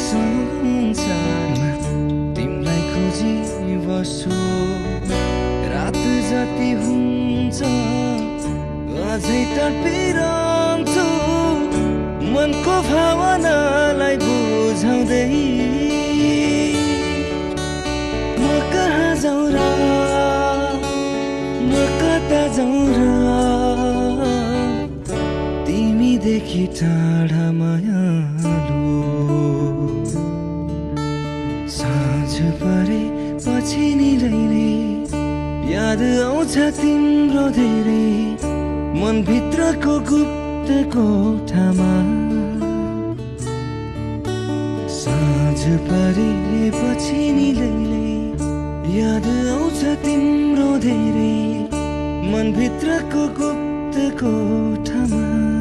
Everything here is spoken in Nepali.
संसारमा तिमीलाई खोजी बस्छु रात जति हुन्छ अझै तडपिरहन्छु मनको भावनालाई बुझाउँदै म कहाँ जाउँ र म कता जाउँ र तिमीदेखि टाढा मायालु साँझ परे पछि निरैले याद आउँछ तिम्रो धेरै मनभित्रको गुप्त कोठामा साँझ परे पछि निरैले याद आउँछ तिम्रो धेरै मनभित्रको गुप्त कोठामा